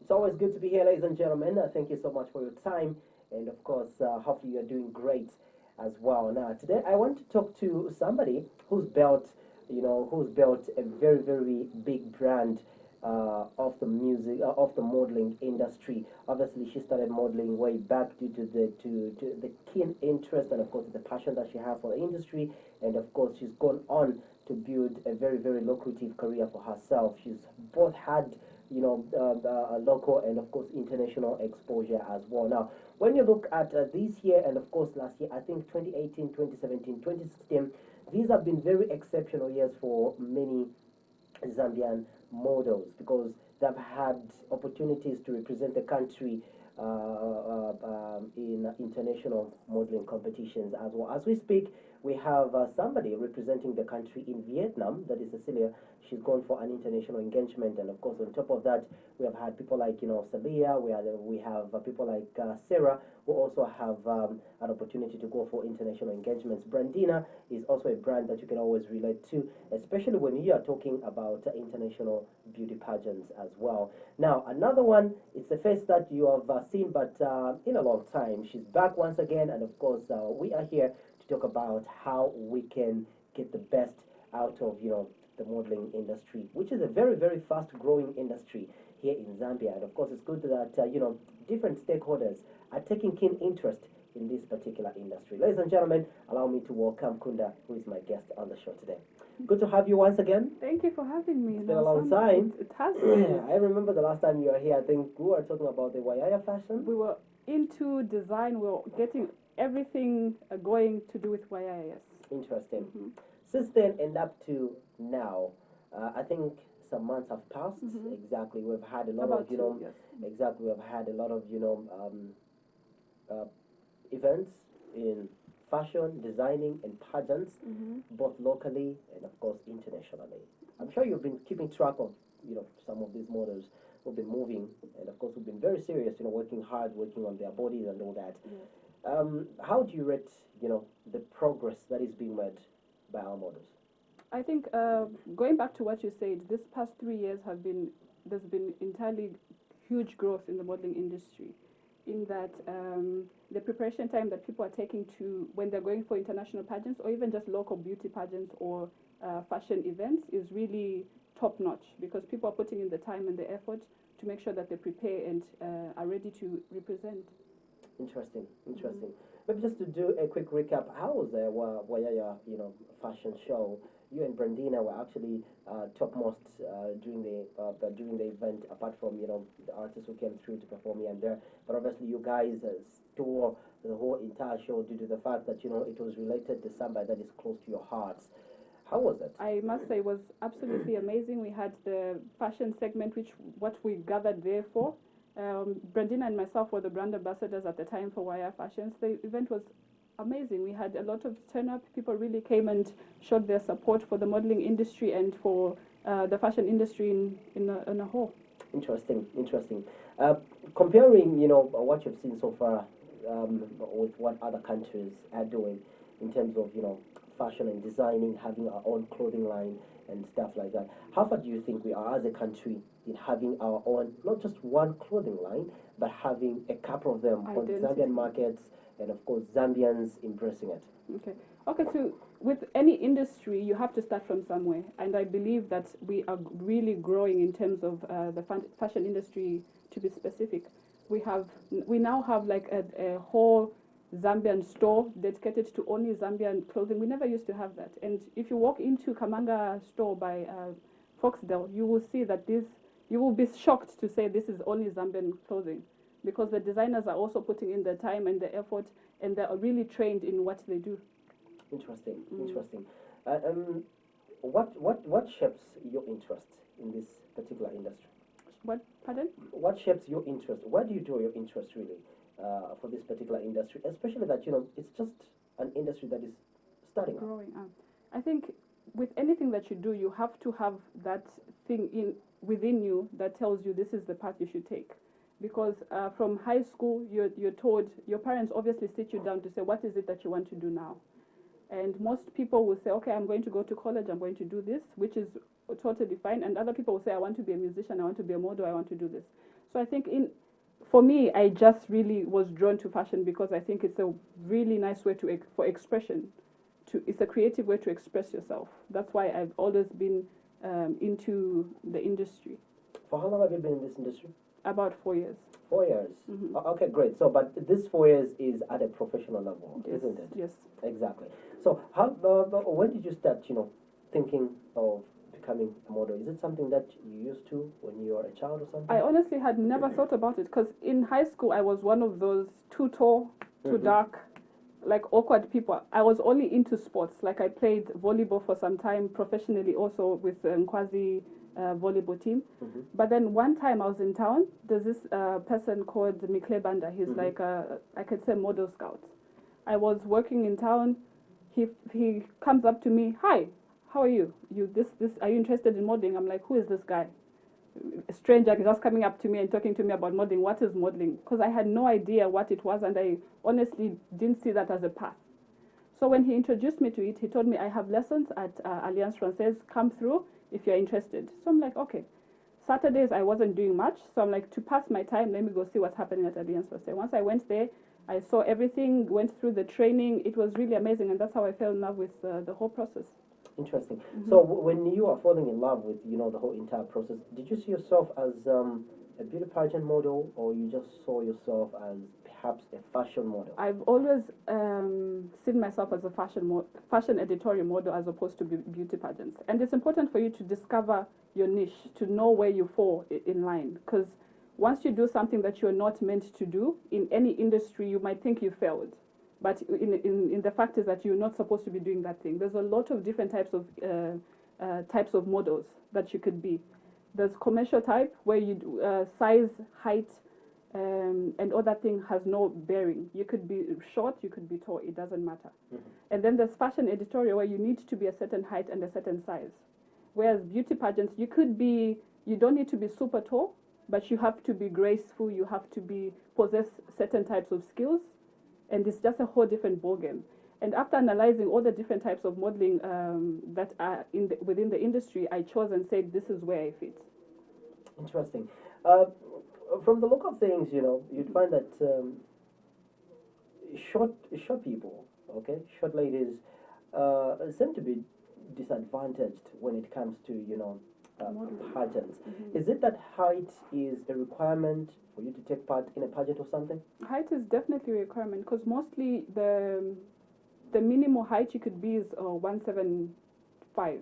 It's always good to be here, ladies and gentlemen. Thank you so much for your time, and of course, hopefully you're doing great as well. Now, today I want to talk to somebody who's built a very, very big brand of the music, of the modeling industry. Obviously, she started modeling way back due to the keen interest and, of course, the passion that she has for the industry. And of course, she's gone on to build a very, very lucrative career for herself. She's both had local and of course international exposure as well. Now, when you look at this year and of course last year, I think 2018, 2017, 2016, these have been very exceptional years for many Zambian models because they've had opportunities to represent the country in international modeling competitions as well. As we speak, we have somebody representing the country in Vietnam, that is Cecilia. She's gone for an international engagement, and of course, on top of that, we have had people like Sabia. We have people like Sarah, who also have an opportunity to go for international engagements. Brandina is also a brand that you can always relate to, especially when you are talking about international beauty pageants as well. Now, another one, it's a face that you have seen, but in a long time. She's back once again, and of course, we are here to talk about how we can get the best out of the modeling industry, which is a very, very fast-growing industry here in Zambia. And of course, it's good that different stakeholders are taking keen interest in this particular industry. Ladies and gentlemen, allow me to welcome Kunda, who is my guest on the show today. Good to have you once again. Thank you for having me. It's been a long time. It has been. I remember the last time you were here, I think we were talking about the Wayaya fashion. We were into design. We were getting everything going to do with YIS. Interesting. Since then and up to now, I think some months have passed. Exactly, we've had a lot About of yes. exactly, we've had a lot of events in fashion, designing, and pageants, both locally and of course internationally. I'm sure you've been keeping track of some of these models who've been moving, and of course who've been very serious, working hard, working on their bodies and all that. Yes. How do you rate the progress that is being made by our models? I think going back to what you said, this past 3 years there's been entirely huge growth in the modeling industry, in that the preparation time that people are taking to when they're going for international pageants or even just local beauty pageants or fashion events is really top notch, because people are putting in the time and the effort to make sure that they prepare and are ready to represent. Interesting. Maybe just to do a quick recap, how was the Wayaya fashion show? You and Brandina were actually topmost during the event, apart from the artists who came through to perform here and there. But obviously, you guys stole the whole entire show due to the fact that it was related to somebody that is close to your hearts. How was it? I must say it was absolutely amazing. We had the fashion segment, what we gathered there for. Brandina and myself were the brand ambassadors at the time for Wire Fashions. The event was amazing. We had a lot of turn up. People really came and showed their support for the modeling industry and for the fashion industry in a whole. Interesting. Comparing, what you've seen so far with what other countries are doing in terms of, fashion and designing, having our own clothing line and stuff like that. How far do you think we are as a country in having our own, not just one clothing line, but having a couple of them for the Zambian markets, and of course Zambians embracing it? Okay, so with any industry, you have to start from somewhere. And I believe that we are really growing in terms of the fashion industry, to be specific. We now have like a whole Zambian store dedicated to only Zambian clothing. We never used to have that. And if you walk into Kamanga store by Foxdale, you will see that you will be shocked to say this is only Zambian clothing, because the designers are also putting in the time and the effort, and they are really trained in what they do. Interesting. What shapes your interest in this particular industry? What? Pardon? What shapes your interest? Where do you draw your interest really for this particular industry? Especially that it's just an industry that is starting up. Growing up. I think with anything that you do, you have to have that thing within you that tells you this is the path you should take. Because from high school, you're told, your parents obviously sit you down to say, what is it that you want to do now? And most people will say, okay, I'm going to go to college, I'm going to do this, which is totally fine. And other people will say, I want to be a musician, I want to be a model, I want to do this. So I think for me, I just really was drawn to fashion because I think it's a really nice way for expression. It's a creative way to express yourself. That's why I've always been into the industry. For how long have you been in this industry? About 4 years. 4 years. Mm-hmm. Okay, great. So, but this 4 years is at a professional level, Yes, isn't it? yes. Exactly. So, how? When did you start? Thinking of becoming a model. Is it something that you used to when you were a child or something? I honestly had never thought about it because in high school I was one of those too tall, too dark, like awkward people. I was only into sports. Like I played volleyball for some time professionally, also with Nkwazi volleyball team. Mm-hmm. But then one time I was in town. There's this person called Mikle Banda. He's like I could say model scout. I was working in town. He comes up to me. Hi, how are you? This are you interested in modeling? I'm like, who is this guy? A stranger just coming up to me and talking to me about modeling. What is modeling? Because I had no idea what it was, and I honestly didn't see that as a path. So when he introduced me to it, he told me I have lessons at Alliance Francaise. Come through if you're interested. So I'm like, okay. Saturdays I wasn't doing much, so I'm like, to pass my time, let me go see what's happening at Alliance Francaise. Once I went there, I saw everything, went through the training. It was really amazing, and that's how I fell in love with the whole process. Interesting. Mm-hmm. So when you are falling in love with the whole entire process, did you see yourself as a beauty pageant model, or you just saw yourself as perhaps a fashion model? I've always seen myself as a fashion editorial model as opposed to beauty pageants. And it's important for you to discover your niche, to know where you fall in line. Because once you do something that you're not meant to do in any industry, you might think you failed. But in the fact is that you're not supposed to be doing that thing. There's a lot of different types of models that you could be. There's commercial type where you do, size, height, and other thing has no bearing. You could be short, you could be tall, it doesn't matter. Mm-hmm. And then there's fashion editorial where you need to be a certain height and a certain size. Whereas beauty pageants, you don't need to be super tall, but you have to be graceful, you have to possess certain types of skills, and it's just a whole different ballgame. And after analyzing all the different types of modeling that are within the industry, I chose and said, this is where I fit. Interesting. From the look of things, you'd find that short people, okay, short ladies, seem to be disadvantaged when it comes to pageants. Mm-hmm. Is it that height is a requirement for you to take part in a pageant or something? Height is definitely a requirement because mostly the minimum height you could be is 175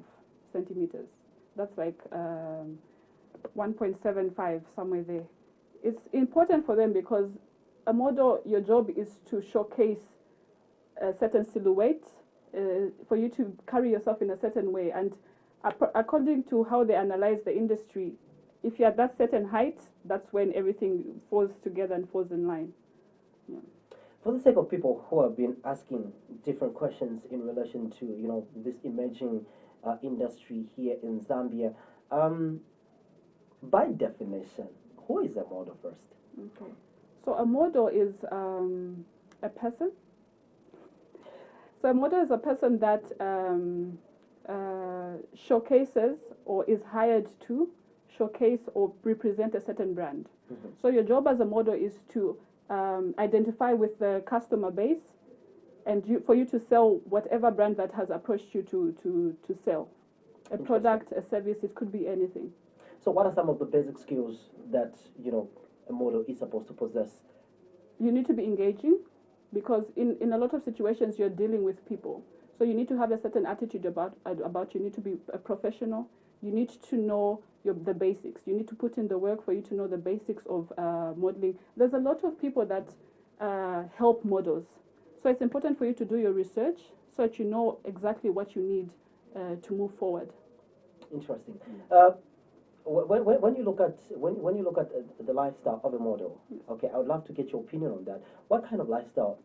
centimeters. That's like 1.75, somewhere there. It's important for them because a model, your job is to showcase a certain silhouette, for you to carry yourself in a certain way. And according to how they analyze the industry, if you're at that certain height, that's when everything falls together and falls in line. Yeah. For the sake of people who have been asking different questions in relation to this emerging industry here in Zambia, by definition, who is a model first? Okay, so a model is a person. So a model is a person that showcases or is hired to showcase or represent a certain brand. Mm-hmm. So your job as a model is to identify with the customer base and for you to sell whatever brand that has approached you to sell. A product, a service, it could be anything. So what are some of the basic skills that, a model is supposed to possess? You need to be engaging because in a lot of situations you're dealing with people. So you need to have a certain attitude about you need to be a professional. You need to know the basics. You need to put in the work for you to know the basics of modeling. There's a lot of people that help models. So it's important for you to do your research so that you know exactly what you need to move forward. Interesting. When you look at the lifestyle of a model, okay, I would love to get your opinion on that. What kind of lifestyle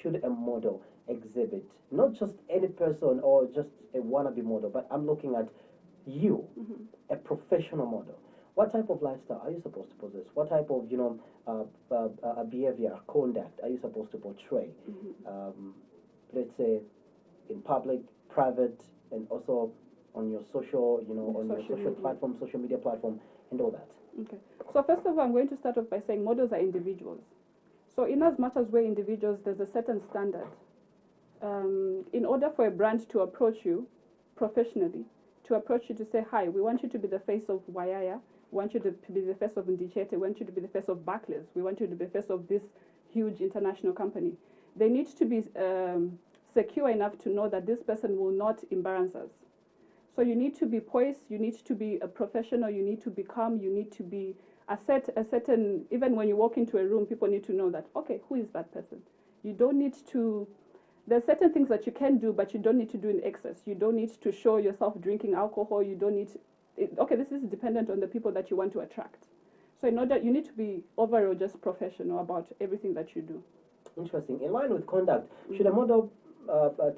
should a model exhibit? Not just any person or just a wannabe model, but I'm looking at you, mm-hmm. a professional model. What type of lifestyle are you supposed to possess? What type of behavior, conduct are you supposed to portray? Mm-hmm. Let's say in public, private, and also on your social, on your Social social media. platform, social media platform, and all that? Okay. So first of all, I'm going to start off by saying models are individuals. So in as much as we're individuals, there's a certain standard. In order for a brand to approach you professionally, to approach you to say, hi, we want you to be the face of Wayaya, we want you to be the face of Ndichete, we want you to be the face of Barclays, we want you to be the face of this huge international company. They need to be secure enough to know that this person will not embarrass us. So you need to be poised, you need to be a professional, you need to be calm, you need to be a certain, even when you walk into a room, people need to know that, okay, who is that person? You don't need to, there are certain things that you can do, but you don't need to do in excess. You don't need to show yourself drinking alcohol, you don't need, okay, this is dependent on the people that you want to attract. So in order, you need to be overall just professional about everything that you do. Interesting. In line with conduct, should a model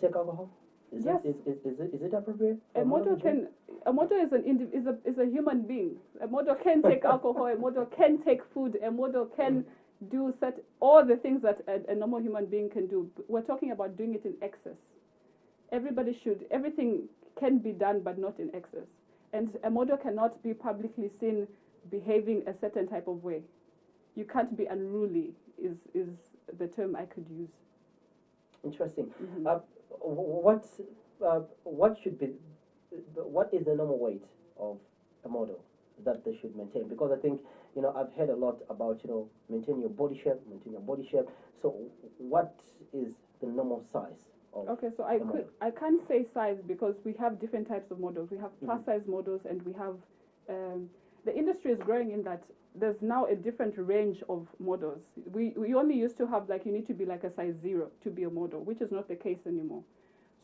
take alcohol? Yes. Is it appropriate? A model can. A model is a human being. A model can take alcohol. A model can take food. A model can do all the things that a normal human being can do. We're talking about doing it in excess. Everything can be done, but not in excess. And a model cannot be publicly seen behaving a certain type of way. You can't be unruly. Is the term I could use. Interesting. Mm-hmm. What should be, what is the normal weight of a model that they should maintain? Because I think, I've heard a lot about, maintain your body shape, So what is the normal size of Okay, so a model? I can't say size because we have different types of models. We have plus size models, and we have the industry is growing in that there's now a different range of models. We only used to have you need to be like a size 0 to be a model, which is not the case anymore.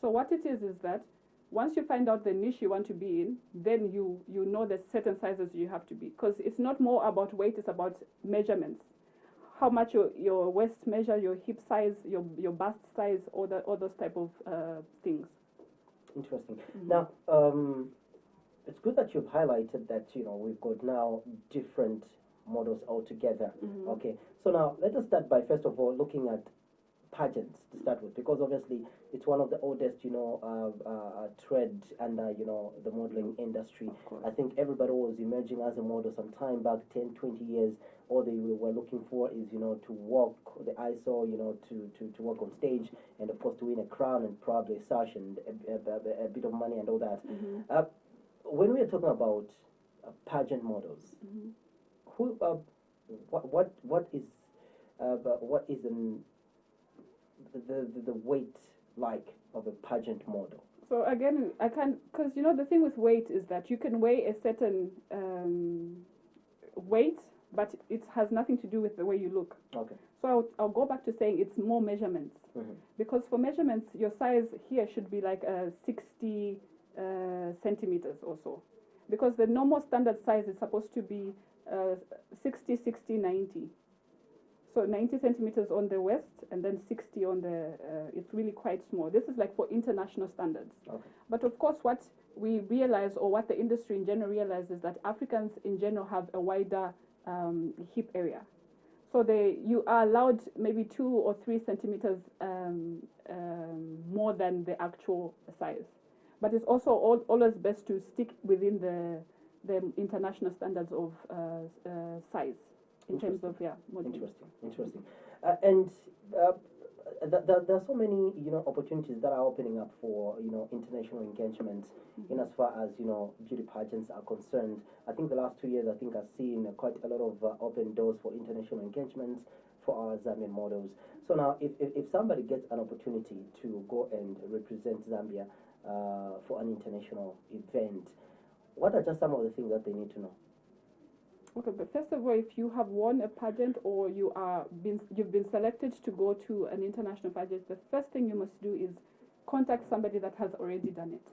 So what it is that once you find out the niche you want to be in, then you know the certain sizes you have to be, because it's not more about weight, it's about measurements. How much your waist measure, your hip size, your bust size, all those type of things. Interesting. Mm-hmm. Now, it's good that you've highlighted that we've got now different models altogether. Mm-hmm. Okay, so now let us start by first of all looking at pageants to start with, because obviously it's one of the oldest trade under the modeling industry. Of course. I think everybody was emerging as a model some time back, 10, 20 years. All they were looking for is to walk the ISO, to walk on stage, and of course to win a crown and probably a sash and a bit of money and all that. Mm-hmm. When we are talking about pageant models, Mm-hmm. who what is the weight like of a pageant model? So again, I can't, because the thing with weight is that you can weigh a certain weight, but it has nothing to do with the way you look. Okay. So I'll go back to saying it's more measurements. Mm-hmm. Because for measurements, your size here should be like 60 centimeters or so. Because the normal standard size is supposed to be 60, 90. So 90 centimeters on the waist and then 60 on the, it's really quite small. This is like for international standards. Okay. But of course what we realize, or what the industry in general realizes, is that Africans in general have a wider hip area. So you are allowed maybe 2 or 3 centimeters more than the actual size. But it's also always best to stick within the international standards of size in terms of modeling. Interesting. And there are so many opportunities that are opening up for international engagements. Mm-hmm. In as far as beauty pageants are concerned. I think the last 2 years I've seen quite a lot of open doors for international engagements for our Zambian models. So now if somebody gets an opportunity to go and represent Zambia for an international event, what are just some of the things that they need to know? Okay, but first of all, if you have won a pageant or you've been selected to go to an international pageant, the first thing you must do is contact somebody that has already done it.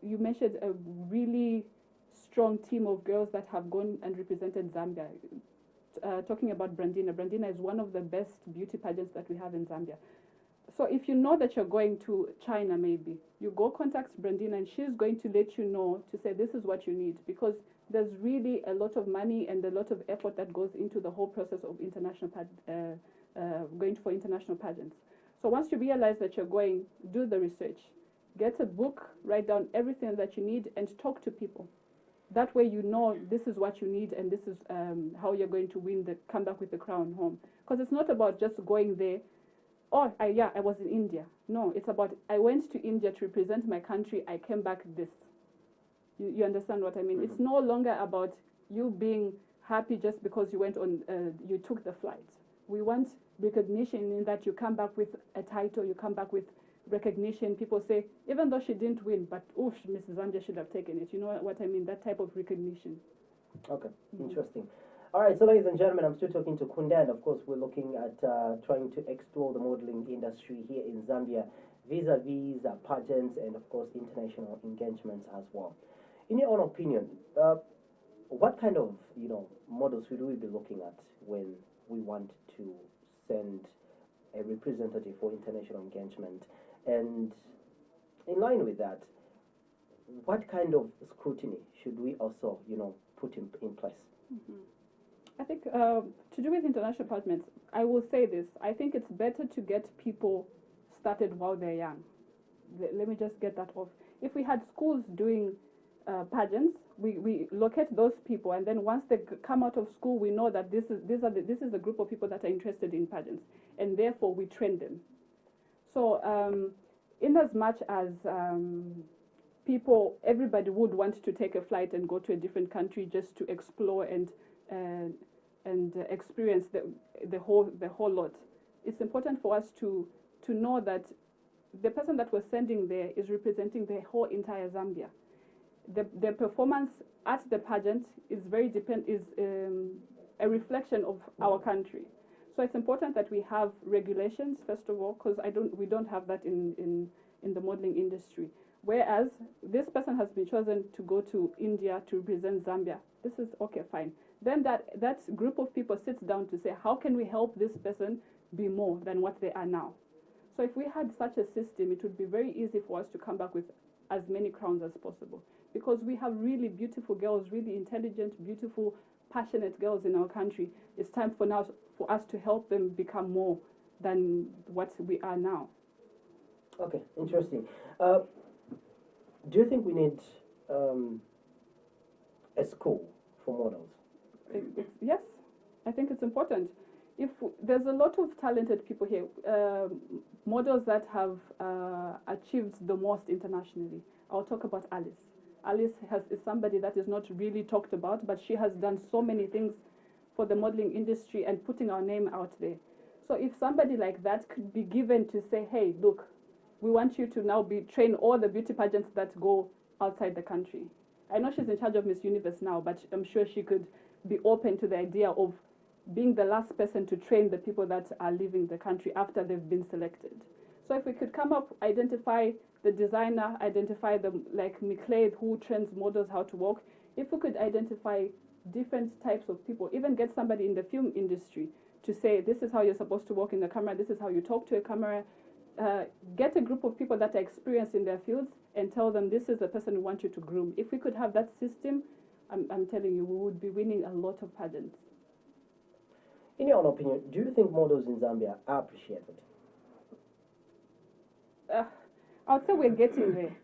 You mentioned a really strong team of girls that have gone and represented Zambia. Talking about Brandina. Brandina is one of the best beauty pageants that we have in Zambia. So if you know that you're going to China, maybe, you go contact Brandina and she's going to let you know, to say this is what you need, because there's really a lot of money and a lot of effort that goes into the whole process of going for international pageants. So once you realize that you're going, do the research. Get a book, write down everything that you need, and talk to people. That way, you know this is what you need, and this is how you're going to come back with the crown home. Because it's not about just going there. Oh, I was in India. No, it's about I went to India to represent my country. I came back this. You understand what I mean? It's no longer about you being happy just because you went on, you took the flight. We want recognition in that you come back with a title, you come back with recognition. People say, even though she didn't win, but oof, Mrs. Zambia should have taken it. You know what I mean? That type of recognition. Okay, interesting. All right, so ladies and gentlemen, I'm still talking to Kunda, and of course, we're looking at trying to explore the modeling industry here in Zambia, vis-a-vis pageants and, of course, international engagements as well. In your own opinion, what kind of models should we be looking at when we want to send a representative for international engagement? And in line with that, what kind of scrutiny should we also put in place? Mm-hmm. I think to do with international partners, I will say this. I think it's better to get people started while they're young. Let me just get that off. If we had schools doing pageants, we locate those people, and then once they come out of school, we know that this is a group of people that are interested in pageants, and therefore we train them. So in as much as everybody would want to take a flight and go to a different country just to explore and experience the whole lot, it's important for us to know that the person that we're sending there is representing the whole entire Zambia. The performance at the pageant is a reflection of our country. So it's important that we have regulations first of all, because we don't have that in the modeling industry. Whereas this person has been chosen to go to India to represent Zambia. This is okay, fine. Then that group of people sits down to say, how can we help this person be more than what they are now? So if we had such a system, it would be very easy for us to come back with as many crowns as possible. Because we have really beautiful girls, really intelligent, beautiful, passionate girls in our country. It's time for us to help them become more than what we are now. Okay, interesting. Do you think we need a school for models? Yes, I think it's important. There's a lot of talented people here, models that have achieved the most internationally. I'll talk about Alice. Alice is somebody that is not really talked about, but she has done so many things for the modeling industry and putting our name out there. So if somebody like that could be given to say, hey, look, we want you to now train all the beauty pageants that go outside the country. I know she's in charge of Miss Universe now, but I'm sure she could be open to the idea of being the last person to train the people that are leaving the country after they've been selected. So if we could come up, identify the designer, identify like Miclade who trains models how to walk. If we could identify different types of people, even get somebody in the film industry to say, this is how you're supposed to walk in the camera, this is how you talk to a camera. Get a group of people that are experienced in their fields and tell them, this is the person we want you to groom. If we could have that system, I'm telling you, we would be winning a lot of pageants. In your own opinion, do you think models in Zambia are appreciated? I'd say we're getting there.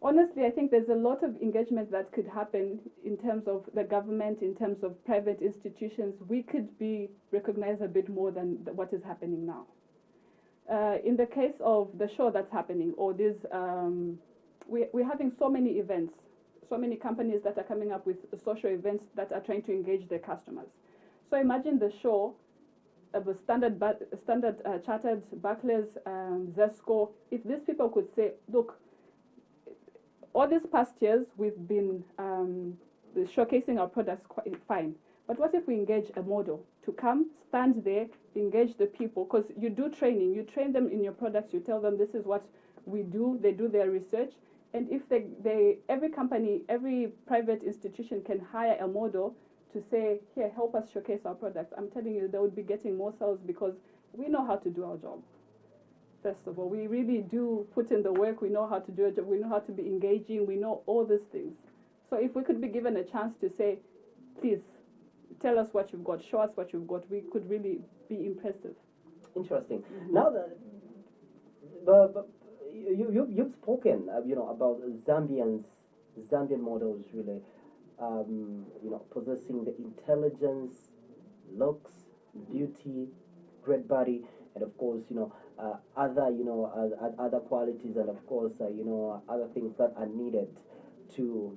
Honestly, I think there's a lot of engagement that could happen in terms of the government, in terms of private institutions. We could be recognized a bit more than what is happening now. In the case of the show that's happening, or this, we're having so many events, so many companies that are coming up with social events that are trying to engage their customers. So imagine the show of a Standard Chartered, Barclays, Zesco. If these people could say, look, all these past years we've been showcasing our products quite fine, but what if we engage a model to come, stand there, engage the people? Because you do training, you train them in your products, you tell them this is what we do, they do their research, and if every company, every private institution can hire a model to say, here, help us showcase our products, I'm telling you, they would be getting more sales because we know how to do our job. First of all, we really do put in the work, we know how to do a job, we know how to be engaging, we know all these things. So if we could be given a chance to say, please, tell us what you've got, show us what you've got, we could really be impressive. Interesting. Mm-hmm. Now, you've spoken, about Zambian models really, possessing the intelligence, looks, beauty, great body, and of course, other, other qualities, and of course, other things that are needed to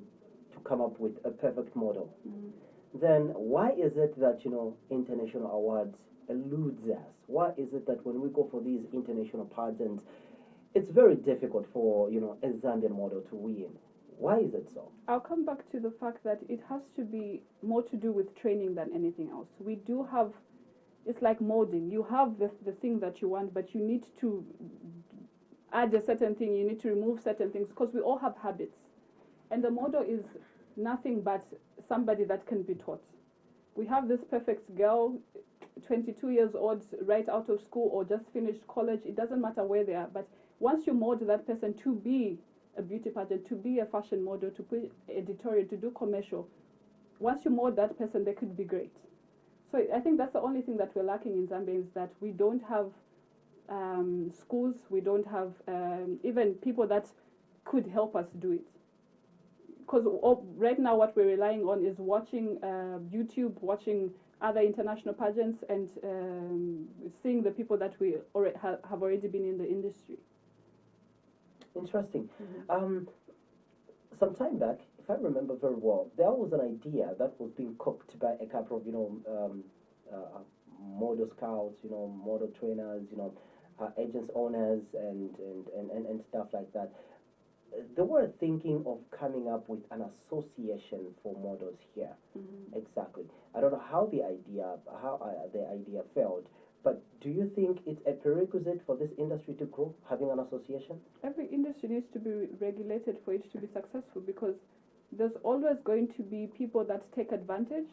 to come up with a perfect model. Mm. Then why is it that international awards eludes us? Why is it that when we go for these international pageants, it's very difficult for a Zambian model to win? Why is it so? I'll come back to the fact that it has to be more to do with training than anything else. We do have, it's like molding. You have the thing that you want, but you need to add a certain thing, you need to remove certain things, because we all have habits. And the model is nothing but somebody that can be taught. We have this perfect girl, 22 years old, right out of school or just finished college. It doesn't matter where they are. But once you mold that person to be a beauty pageant, to be a fashion model, to put editorial, to do commercial, once you mold that person, they could be great. So I think that's the only thing that we're lacking in Zambia, is that we don't have schools, we don't have even people that could help us do it. Because right now what we're relying on is watching YouTube, watching other international pageants, and seeing the people that we have already been in the industry. Interesting. Mm-hmm. Some time back, if I remember very well, there was an idea that was being cooked by a couple of model scouts, model trainers, agents owners, and stuff like that. They were thinking of coming up with an association for models here. Mm-hmm. Exactly. I don't know how the idea failed, but do you think it's a prerequisite for this industry to grow, having an association? Every industry needs to be regulated for it to be successful, because there's always going to be people that take advantage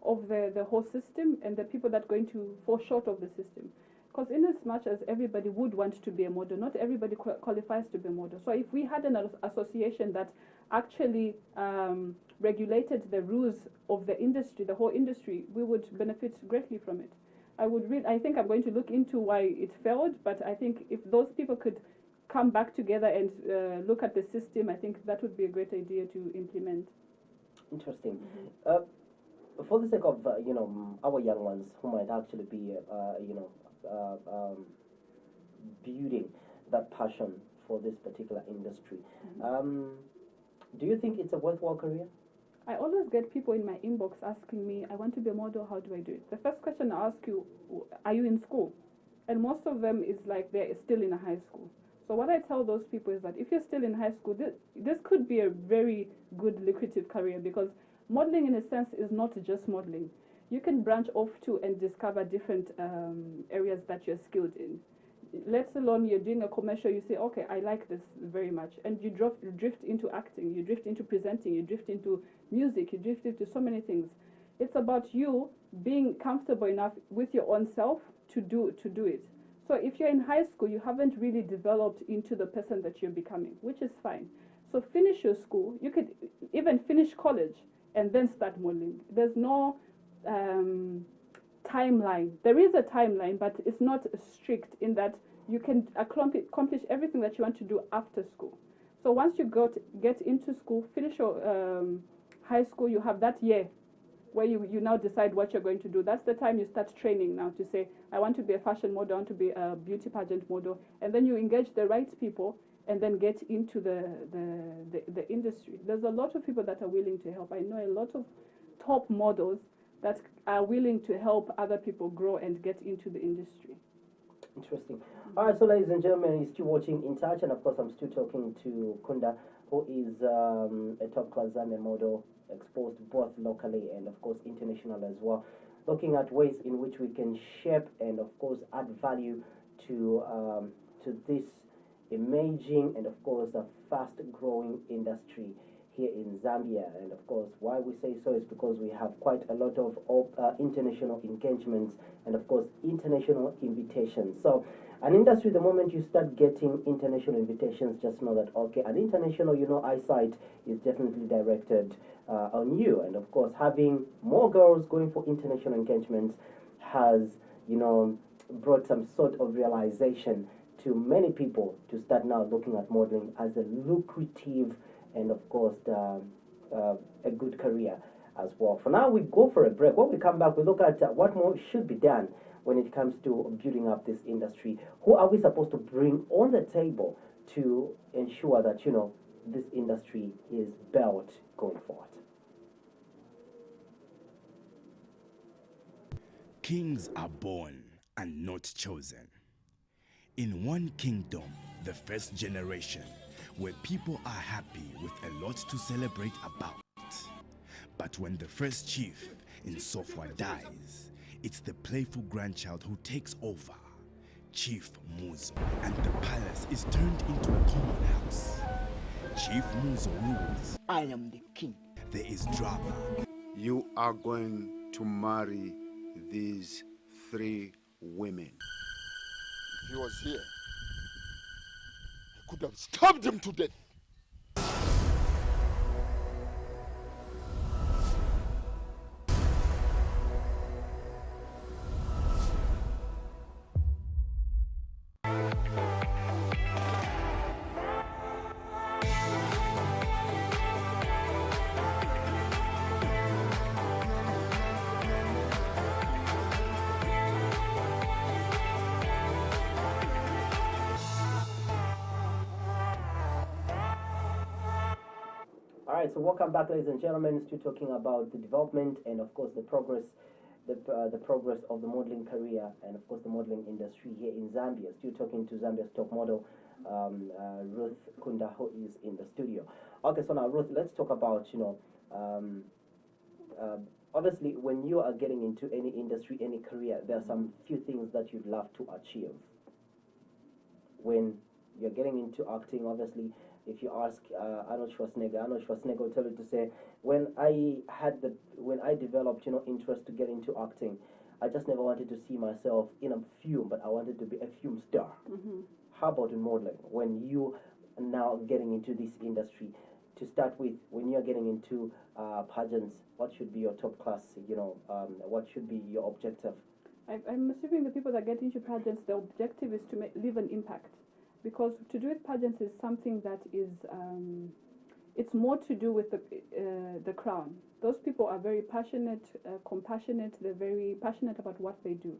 of the whole system, and the people that are going to fall short of the system. Because in as much as everybody would want to be a model, not everybody qualifies to be a model. So if we had an association that actually regulated the rules of the industry, the whole industry, we would benefit greatly from it. I think I'm going to look into why it failed, but I think if those people could come back together and look at the system, I think that would be a great idea to implement. Interesting. Mm-hmm. For the sake of our young ones who might actually be building that passion for this particular industry, Mm-hmm. do you think it's a worthwhile career? I always get people in my inbox asking me, I want to be a model, how do I do it? The first question I ask you, are you in school? And most of them is like they're still in a high school. So what I tell those people is that if you're still in high school, this could be a very good lucrative career, because modeling in a sense is not just modeling. You can branch off to and discover different areas that you're skilled in. Let alone you're doing a commercial, you say, okay, I like this very much. And you drift into acting, you drift into presenting, you drift into music, you drift into so many things. It's about you being comfortable enough with your own self to do it. So if you're in high school, you haven't really developed into the person that you're becoming, which is fine. So finish your school. You could even finish college and then start modeling. There's no timeline. There is a timeline, but it's not strict in that you can accomplish everything that you want to do after school. So once you get into school, finish your high school, you have that year where you now decide what you're going to do. That's the time you start training now to say, I want to be a fashion model, I want to be a beauty pageant model. And then you engage the right people and then get into the industry. There's a lot of people that are willing to help. I know a lot of top models that are willing to help other people grow and get into the industry. Interesting. All right, so ladies and gentlemen, you're still watching Intouch, and of course, I'm still talking to Kunda, who is a top class Zambian model, exposed both locally and, of course, international as well. Looking at ways in which we can shape and, of course, add value to this emerging and, of course, a fast growing industry here in Zambia. And of course, why we say so is because we have quite a lot of international engagements and of course international invitations. So an industry, the moment you start getting international invitations, just know that okay, an international eyesight is definitely directed on you. And of course, having more girls going for international engagements has brought some sort of realization to many people to start now looking at modeling as a lucrative and, of course, a good career as well. For now, we go for a break. When we come back, we look at what more should be done when it comes to building up this industry. Who are we supposed to bring on the table to ensure that, this industry is built going forward? Kings are born and not chosen. In one kingdom, the first generation, where people are happy with a lot to celebrate about. But when the first chief in Sofwa dies, it's the playful grandchild who takes over, Chief Muzo, and the palace is turned into a common house. Chief Muzo rules. I am the king. There is drama. You are going to marry these 3 women. If he was here, I could have stabbed him to death. All right, so welcome back, ladies and gentlemen. Still talking about the development and, of course, the progress of the modeling career and, of course, the modeling industry here in Zambia. Still talking to Zambia's top model, Ruth Kunda, who is in the studio. Okay, so now, Ruth, let's talk about, obviously, when you are getting into any industry, any career, there are some few things that you'd love to achieve. When you're getting into acting, obviously, if you ask Arnold Schwarzenegger will tell you to say, when I developed, interest to get into acting, I just never wanted to see myself in a film, but I wanted to be a film star. Mm-hmm. How about in modeling? When you are now getting into this industry, to start with, when you're getting into pageants, what should be your top class, what should be your objective? I'm assuming the people that get into pageants, the objective is to leave an impact. Because to do with pageants is something that is, it's more to do with the crown. Those people are very passionate, compassionate. They're very passionate about what they do.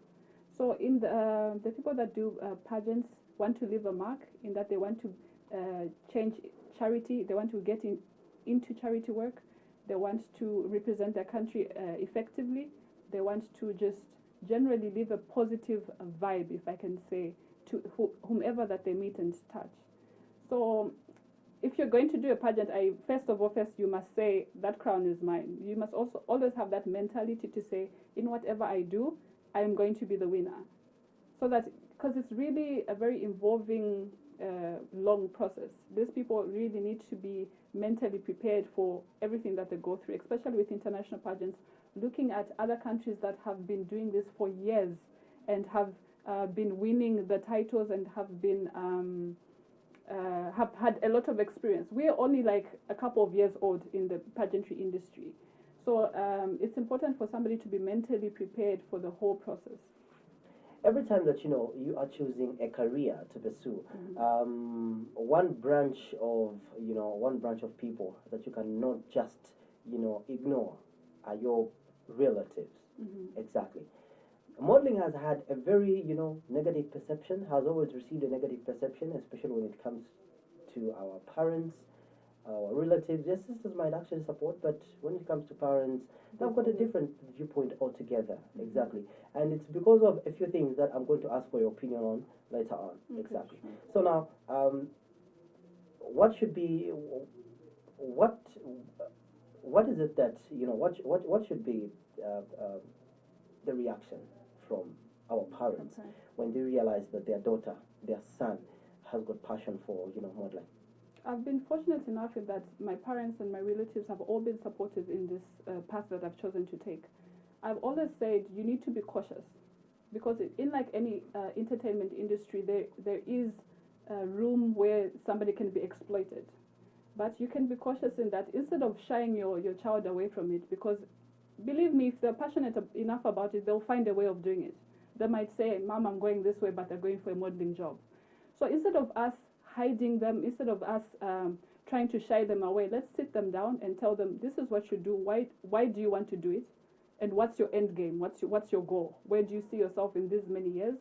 So in the people that do pageants want to leave a mark in that they want to change charity. They want to get into charity work. They want to represent their country effectively. They want to just generally leave a positive vibe, if I can say, to whomever that they meet and touch. So if you're going to do a pageant, first you must say that crown is mine. You must also always have that mentality to say, in whatever I do, I am going to be the winner. So that, because it's really a very involving, long process. These people really need to be mentally prepared for everything that they go through, especially with international pageants, looking at other countries that have been doing this for years and have been winning the titles and have had a lot of experience. We're only like a couple of years old in the pageantry industry. So it's important for somebody to be mentally prepared for the whole process. Every time that you are choosing a career to pursue, one branch of people that you cannot just ignore are your relatives. Mm-hmm. Exactly. Modeling has had a very, negative perception, has always received a negative perception, especially when it comes to our parents, our relatives. Their sisters might actually support, but when it comes to parents, they've got a different viewpoint altogether. Mm-hmm. Exactly. And it's because of a few things that I'm going to ask for your opinion on later on. Okay, exactly. sure. So now, what is it that, what should be the reaction from our parents when they realize that their daughter, their son, has got passion for modeling? I've been fortunate enough in that my parents and my relatives have all been supportive in this path that I've chosen to take. I've always said you need to be cautious, because in like any entertainment industry, there is room where somebody can be exploited. But you can be cautious in that instead of shying your child away from it, because believe me, if they're passionate enough about it, they'll find a way of doing it. They might say, Mom, I'm going this way, but they're going for a modeling job. So instead of us hiding them, instead of us trying to shy them away, let's sit them down and tell them, this is what you do. Why do you want to do it? And what's your end game? What's your goal? Where do you see yourself in this many years?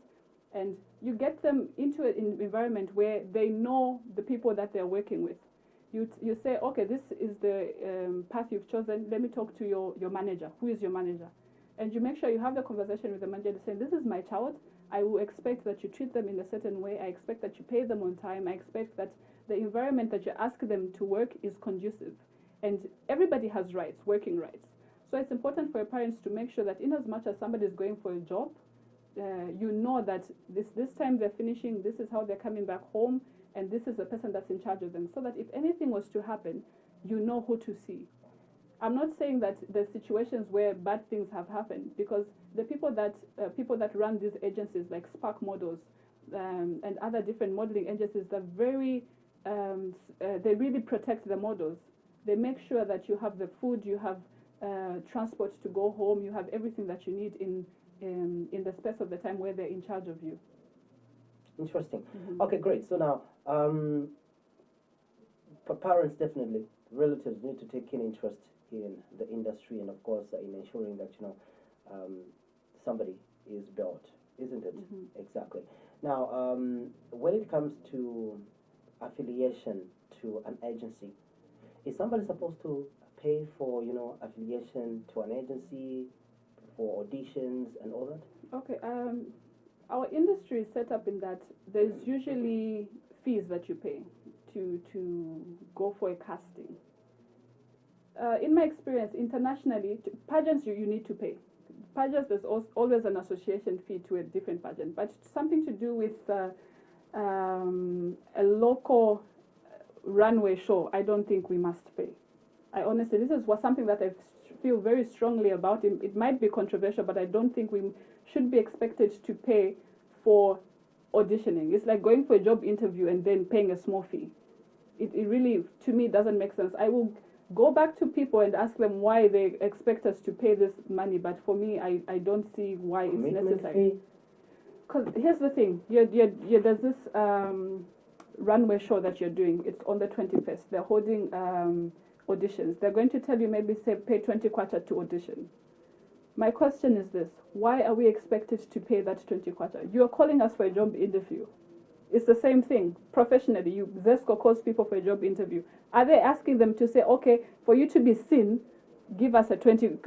And you get them into an environment where they know the people that they're working with. You say, okay, this is the path you've chosen. Let me talk to your manager. Who is your manager? And you make sure you have the conversation with the manager saying, this is my child. I will expect that you treat them in a certain way. I expect that you pay them on time. I expect that the environment that you ask them to work is conducive. And everybody has rights, working rights. So it's important for your parents to make sure that in as much as somebody is going for a job, you know that this time they're finishing, this is how they're coming back home, and this is the person that's in charge of them. So that if anything was to happen, you know who to see. I'm not saying that there's situations where bad things have happened, because the people that run these agencies like Spark Models and other different modeling agencies, they're very they really protect the models. They make sure that you have the food, you have transport to go home, you have everything that you need in the space of the time where they're in charge of you. Interesting. Okay, great. So now, parents definitely, relatives need to take keen interest in the industry, and of course in ensuring that somebody is built, isn't it? Exactly. Now, when it comes to affiliation to an agency, is somebody supposed to pay for affiliation to an agency, for auditions and all that? Okay. Our industry is set up in that there's usually fees that you pay to go for a casting. In my experience, internationally, pageants you need to pay. Pageants, there's always an association fee to a different pageant, but something to do with a local runway show, I don't think we must pay. Honestly, this is something that I feel very strongly about. It might be controversial, but I don't think we should be expected to pay for auditioning. It's like going for a job interview and then paying a small fee. It really, to me, doesn't make sense. I will go back to people and ask them why they expect us to pay this money, but for me, I don't see why it's necessary. Because here's the thing, there's this runway show that you're doing. It's on the 21st. They're holding auditions. They're going to tell you maybe say pay 20 kwacha to audition. My question is this: why are we expected to pay that 20 kwacha? You're calling us for a job interview. It's the same thing. Professionally, ZESCO calls people for a job interview. Are they asking them to say, okay, for you to be seen, give us a 1,000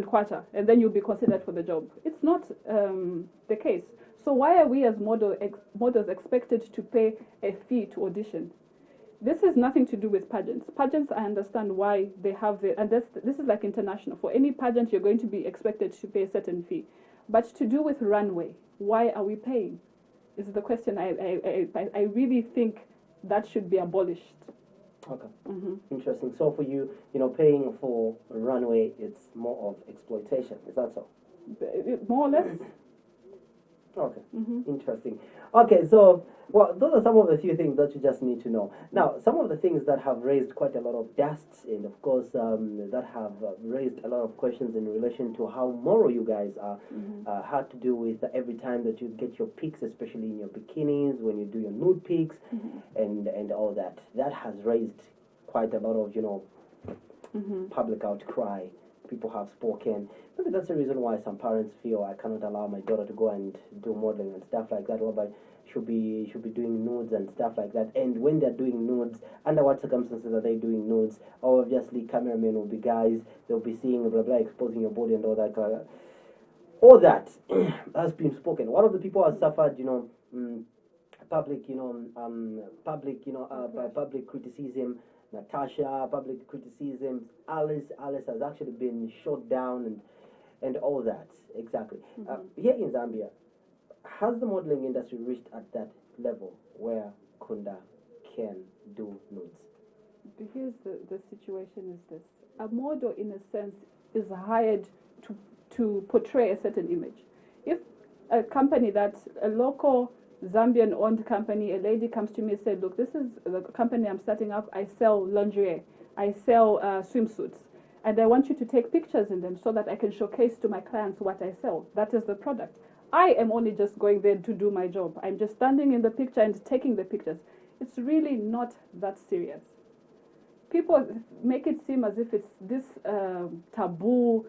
kwacha, and then you'll be considered for the job? It's not the case. So why are we as models expected to pay a fee to audition? This has nothing to do with pageants. Pageants, I understand why they have and this is like international. For any pageant, you're going to be expected to pay a certain fee. But to do with runway, why are we paying? Is the question. I really think that should be abolished. Okay. Interesting. So for you, paying for runway, it's more of exploitation. Is that so? More or less. Okay. Interesting. Okay, so those are some of the few things that you just need to know. Now, some of the things that have raised quite a lot of dust, and of course that have raised a lot of questions in relation to how moral you guys are, had to do with every time that you get your pics, especially in your bikinis, when you do your nude pics, and all that. That has raised quite a lot of public outcry. People have spoken. Maybe that's the reason why some parents feel I cannot allow my daughter to go and do modeling and stuff like that, whereby should be doing nudes and stuff like that. And when they're doing nudes, under what circumstances are they doing nudes? Obviously, cameramen will be guys. They'll be seeing blah blah, exposing your body and all that. All that has been spoken. One of the people has suffered, public criticism. Natasha, public criticism. Alice has actually been shot down and all that. Exactly. Here in Zambia, has the modeling industry reached at that level where Kunda can do nudes? Here's the situation is this. A model, in a sense, is hired to portray a certain image. If a local Zambian-owned company, a lady comes to me and said, look, this is the company I'm starting up. I sell lingerie. I sell swimsuits. And I want you to take pictures in them so that I can showcase to my clients what I sell. That is the product. I am only just going there to do my job. I'm just standing in the picture and taking the pictures. It's really not that serious. People make it seem as if it's this taboo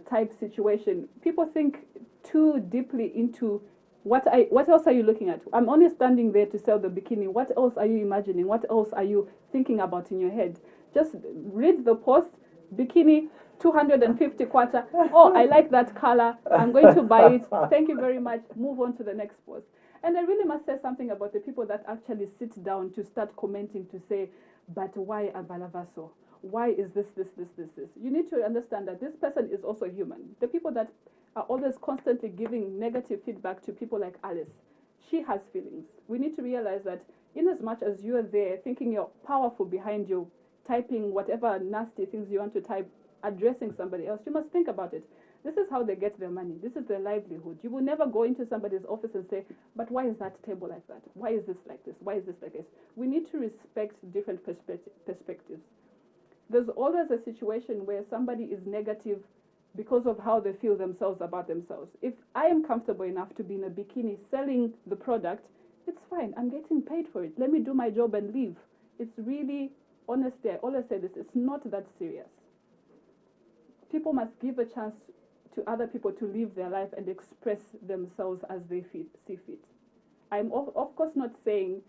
type situation. People think too deeply into what else are you looking at? I'm only standing there to sell the bikini. What else are you imagining? What else are you thinking about in your head? Just read the post, bikini, 250 kwacha. Oh, I like that color. I'm going to buy it. Thank you very much. Move on to the next post. And I really must say something about the people that actually sit down to start commenting to say, but why Abalavaso? Why is this? You need to understand that this person is also human. The people that are always constantly giving negative feedback to people like Alice, she has feelings. We need to realize that in as much as you are there thinking you're powerful behind you, typing whatever nasty things you want to type, addressing somebody else, you must think about it. This is how they get their money. This is their livelihood. You will never go into somebody's office and say, but why is that table like that? Why is this like this? Why is this like this? We need to respect different perspectives. There's always a situation where somebody is negative because of how they feel themselves about themselves. If I am comfortable enough to be in a bikini selling the product, it's fine. I'm getting paid for it. Let me do my job and leave. It's really, honestly, I always say this, it's not that serious. People must give a chance to other people to live their life and express themselves as they see fit. I'm of course not saying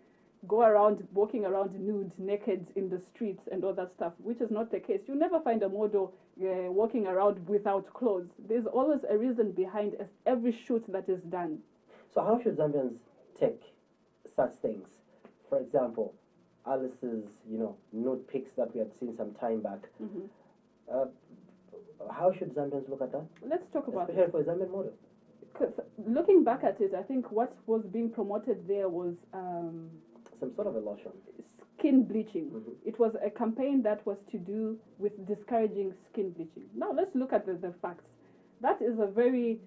go around walking around nude, naked in the streets and all that stuff, which is not the case. You never find a model walking around without clothes. There's always a reason behind every shoot that is done. So how should Zambians take such things? For example, Alice's, nude pics that we had seen some time back. How should Zambians look at that? Let's talk about Especially it. for a Zambian model. Because looking back at it, I think what was being promoted there was Some sort of a lotion. skin bleaching. It was a campaign that was to do with discouraging skin bleaching. Now let's look at the facts. That is a very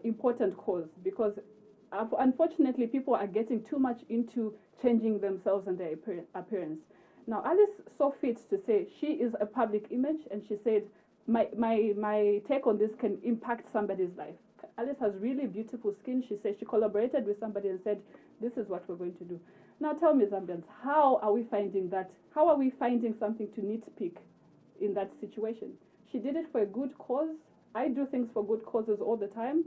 important cause because unfortunately people are getting too much into changing themselves and their appearance. Now Alice saw fit to say she is a public image, and she said my take on this can impact somebody's life. Alice has really beautiful skin. She said she collaborated with somebody and said, this is what we're going to do. Now tell me, Zambians, how are we finding that? How are we finding something to nitpick in that situation? She did it for a good cause. I do things for good causes all the time.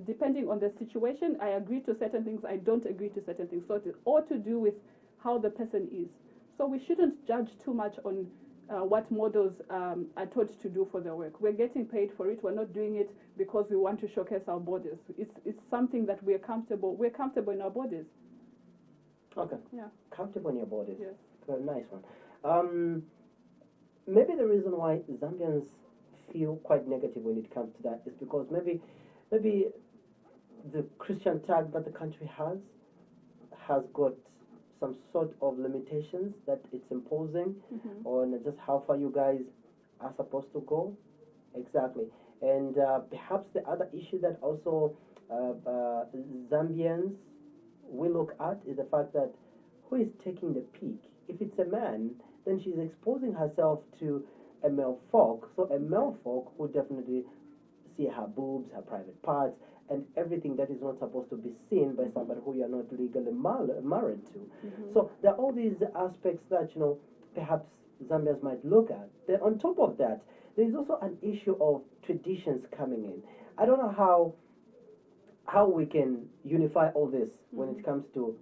Depending on the situation, I agree to certain things, I don't agree to certain things. So it's all to do with how the person is. So we shouldn't judge too much on what models are taught to do for their work. We're getting paid for it. We're not doing it because we want to showcase our bodies. It's something that we're comfortable in our bodies. Okay. Yeah. Comfortable in your bodies. Yes. Very nice one. Maybe the reason why Zambians feel quite negative when it comes to that is because maybe the Christian tag that the country has got some sort of limitations that it's imposing on just how far you guys are supposed to go. Exactly. And perhaps the other issue that also Zambians we look at is the fact that who is taking the peak? If it's a man, then she's exposing herself to a male folk. So a male folk would definitely see her boobs, her private parts, and everything that is not supposed to be seen by somebody who you're not legally married to. So there are all these aspects that, perhaps Zambians might look at. Then on top of that, there is also an issue of traditions coming in. I don't know how we can unify all this when it comes to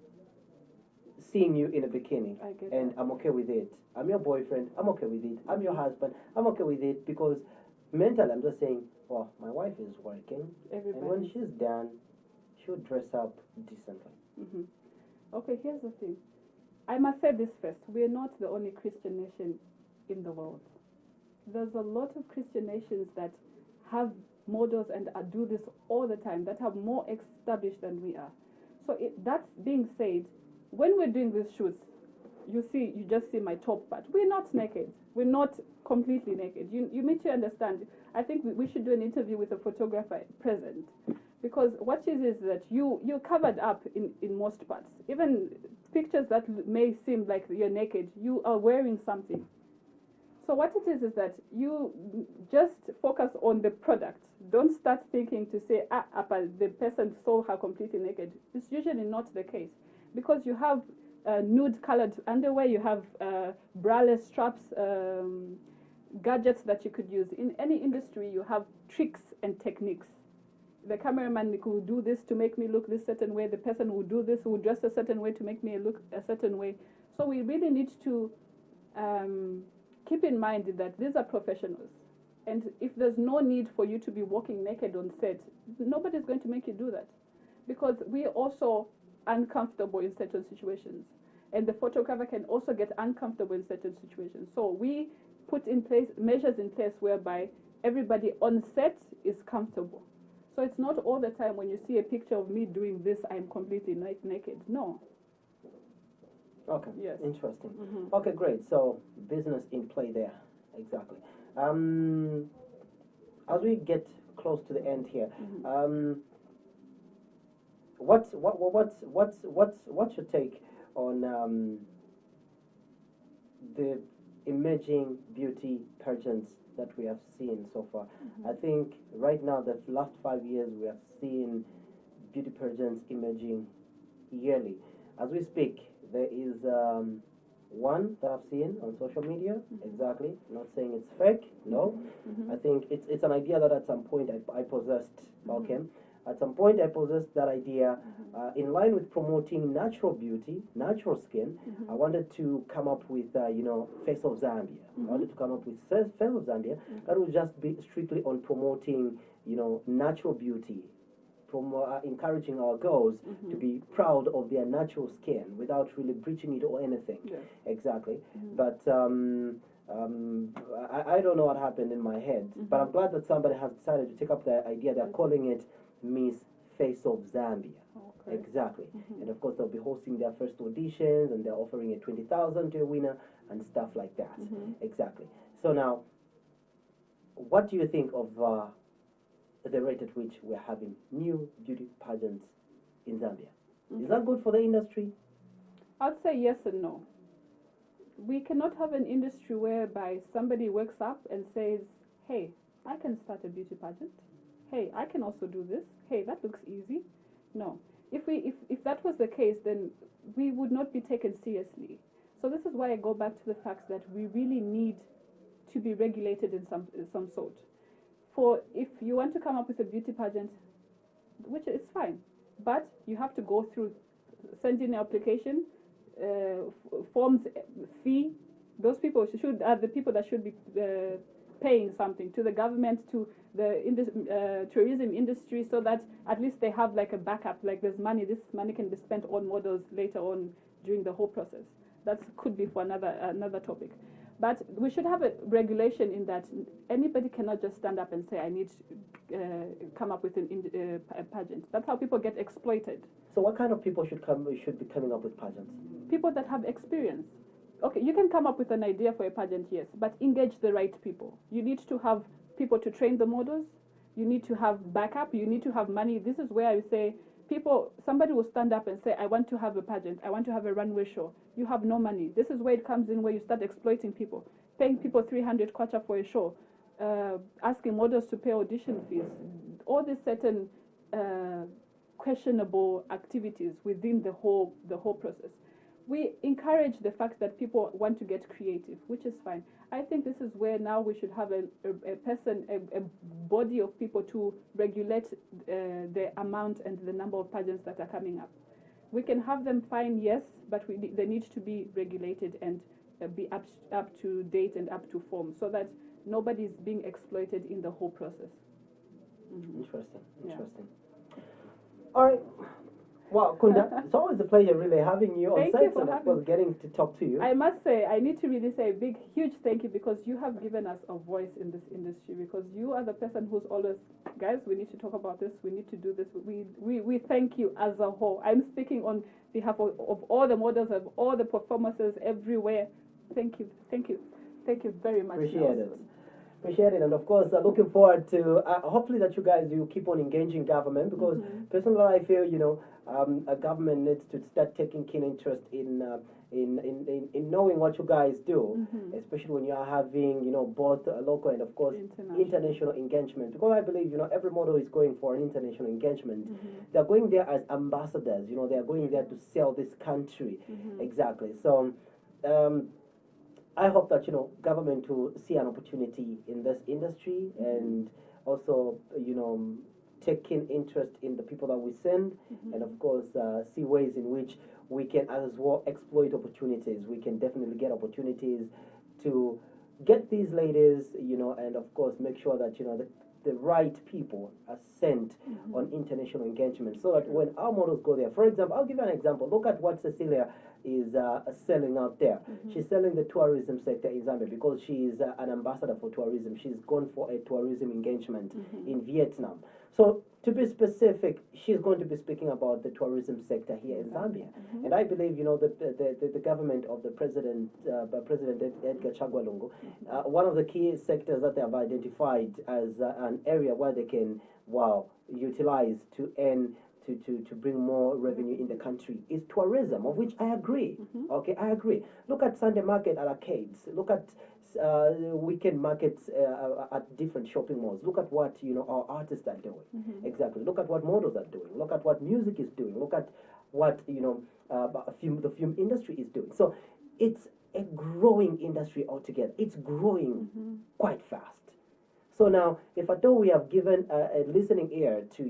seeing you in a bikini. I get And that. I'm okay with it. I'm your boyfriend, I'm okay with it. I'm your husband, I'm okay with it, because mentally I'm just saying, well, my wife is working, and when Everybody. she's done, she'll dress up decently. Okay, here's the thing. I must say this first. We're not the only Christian nation in the world. There's a lot of Christian nations that have models and do this all the time, that have more established than we are. So that being said, when we're doing these shoots, you just see my top part. We're not naked. We're not completely naked. You need to understand. I think we should do an interview with a photographer present, because what it is that you're covered up in most parts. Even pictures that may seem like you're naked, you are wearing something. So what it is that you just focus on the product. Don't start thinking to say, the person saw her completely naked. It's usually not the case, because you have nude-colored underwear, you have braless straps, gadgets that you could use. In any industry, you have tricks and techniques. The cameraman could do this to make me look this certain way. The person who do this will dress a certain way to make me look a certain way. So we really need to keep in mind that these are professionals. And if there's no need for you to be walking naked on set, nobody's going to make you do that. Because we're also uncomfortable in certain situations. And the photographer can also get uncomfortable in certain situations. So we put in place measures in place whereby everybody on set is comfortable. So it's not all the time when you see a picture of me doing this, I'm completely naked. No. Okay. Yes. Interesting. Okay, great. So business in play there. Exactly. As we get close to the end here, what's your take on the emerging beauty pageants that we have seen so far? I think right now, the last 5 years, we have seen beauty pageants emerging yearly. As we speak, there is one that I've seen on social media. Exactly. Not saying it's fake. No. I think it's an idea that at some point I possessed. Okay. At some point I possessed that idea. In line with promoting natural beauty, natural skin, I wanted to come up with Face of Zambia. I wanted to come up with Face of Zambia that would just be strictly on promoting natural beauty, from encouraging our girls to be proud of their natural skin without really breaching it or anything. Yes. Exactly. But I don't know what happened in my head, but I'm glad that somebody has decided to take up the idea. They're calling it Miss Face of Zambia. Okay. Exactly. And of course, they'll be hosting their first auditions, and they're offering a 20,000 to a winner and stuff like that. Exactly. So now, what do you think of the rate at which we're having new beauty pageants in Zambia? Is that good for the industry? I'd say yes and no. We cannot have an industry whereby somebody wakes up and says, hey, I can start a beauty pageant. Hey, I can also do this. Hey, that looks easy. No. If that was the case, then we would not be taken seriously. So this is why I go back to the fact that we really need to be regulated in some sort. For if you want to come up with a beauty pageant, which is fine, but you have to go through, send in an application, forms, fee. Those people are the people that should be paying something to the government, to the tourism industry, so that at least they have like a backup, like there's money, this money can be spent on models later on during the whole process. That could be for another topic. But we should have a regulation in that anybody cannot just stand up and say, I need to come up with a pageant. That's how people get exploited. So what kind of people should be coming up with pageants? People that have experience. Okay, you can come up with an idea for a pageant, yes, but engage the right people. You need to have people to train the models. You need to have backup. You need to have money. This is where I say somebody will stand up and say, I want to have a pageant. I want to have a runway show. You have no money. This is where it comes in, where you start exploiting people, paying people 300 kwacha for a show, asking models to pay audition fees, all these certain questionable activities within the whole process. We encourage the fact that people want to get creative, which is fine. I think this is where now we should have a body of people to regulate the amount and the number of pageants that are coming up. We can have them fine, yes, but they need to be regulated and be up to date and up to form, so that nobody is being exploited in the whole process. Interesting. Yeah. All right. Well, Kunda, it's always a pleasure really having you on Thank set you for and of having course getting to talk to you. I must say, I need to really say a big, huge thank you, because you have given us a voice in this industry, because you are the person who's always, guys, we need to talk about this, we need to do this. We thank you as a whole. I'm speaking on behalf of all the models, of all the performances everywhere. Thank you. Thank you. Thank you very much. Appreciate it, and of course, looking forward to hopefully that you guys will keep on engaging government, because personally I feel a government needs to start taking keen interest in in knowing what you guys do, especially when you are having, both local and of course international engagement. Because I believe, every model is going for an international engagement. They're going there as ambassadors. They are going there to sell this country. Exactly. So. I hope that government will see an opportunity in this industry and also taking interest in the people that we send, and of course see ways in which we can as well exploit opportunities. We can definitely get opportunities to get these ladies, and of course make sure that the right people are sent on international engagement, so that when our models go there, for example, I'll give you an example. Look at what Cecilia is selling out there. She's selling the tourism sector in Zambia because she's an ambassador for tourism. She's gone for a tourism engagement in Vietnam. So to be specific, she's going to be speaking about the tourism sector here in Zambia. And I believe, the government of the President Edgar Chagwa Lungu, one of the key sectors that they have identified as an area where they can, utilize to earn to bring more revenue in the country is tourism, of which I agree. Okay, I agree. Look at Sunday market at arcades. Look at weekend markets at different shopping malls. Look at what our artists are doing. Exactly. Look at what models are doing. Look at what music is doing. Look at what the film industry is doing. So it's a growing industry altogether. It's growing quite fast. So now, if at all we have given a listening ear to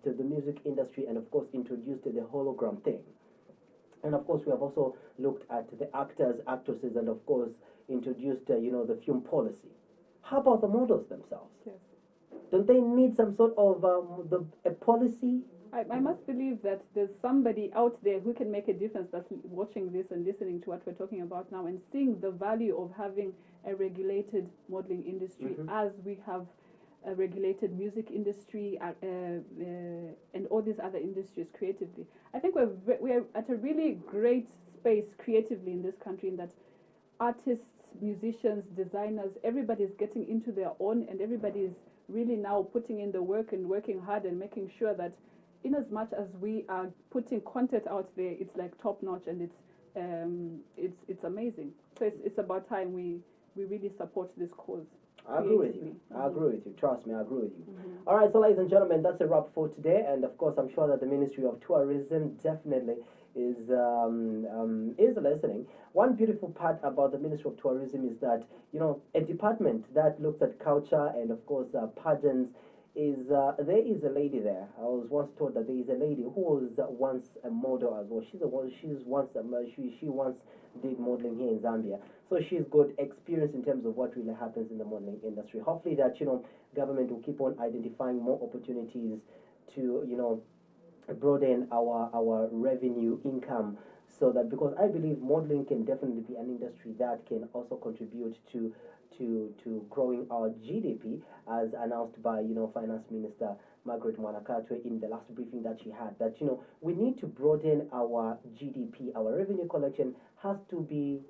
the music industry and of course introduced the hologram thing, and of course we have also looked at the actors, actresses, and of course introduced the film policy. How about the models themselves? Yes. Don't they need some sort of a policy? I must believe that there's somebody out there who can make a difference that's watching this and listening to what we're talking about now and seeing the value of having a regulated modeling industry as we have a regulated music industry and all these other industries creatively. I think we're at a really great space creatively in this country, in that artists, musicians, designers, everybody's getting into their own, and everybody's really now putting in the work and working hard and making sure that in as much as we are putting content out there, it's like top notch, and it's amazing. So it's about time we really support this cause. I agree with you. I agree with you. Trust me, I agree with you. All right, so ladies and gentlemen, that's a wrap for today. And of course, I'm sure that the Ministry of Tourism definitely is listening. One beautiful part about the Ministry of Tourism is that a department that looks at culture and of course pageants is there is a lady there. I was once told that there is a lady who was once a model as well. She once did modeling here in Zambia, so she's got experience in terms of what really happens in the modeling industry. Hopefully that government will keep on identifying more opportunities to broaden our revenue income, so that, because I believe modeling can definitely be an industry that can also contribute to growing our GDP, as announced by Finance Minister Margaret Mwanakatwe in the last briefing that she had, that we need to broaden our GDP. Our revenue collection has to be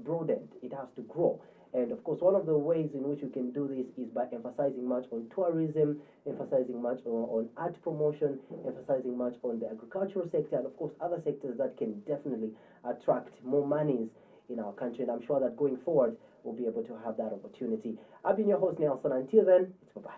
broadened. It has to grow. And of course, one of the ways in which we can do this is by emphasizing much on tourism, emphasizing much on art promotion, emphasizing much on the agricultural sector, and of course other sectors that can definitely attract more monies in our country. And I'm sure that going forward, we'll be able to have that opportunity. I've been your host, Nelson. Until then, it's bye-bye.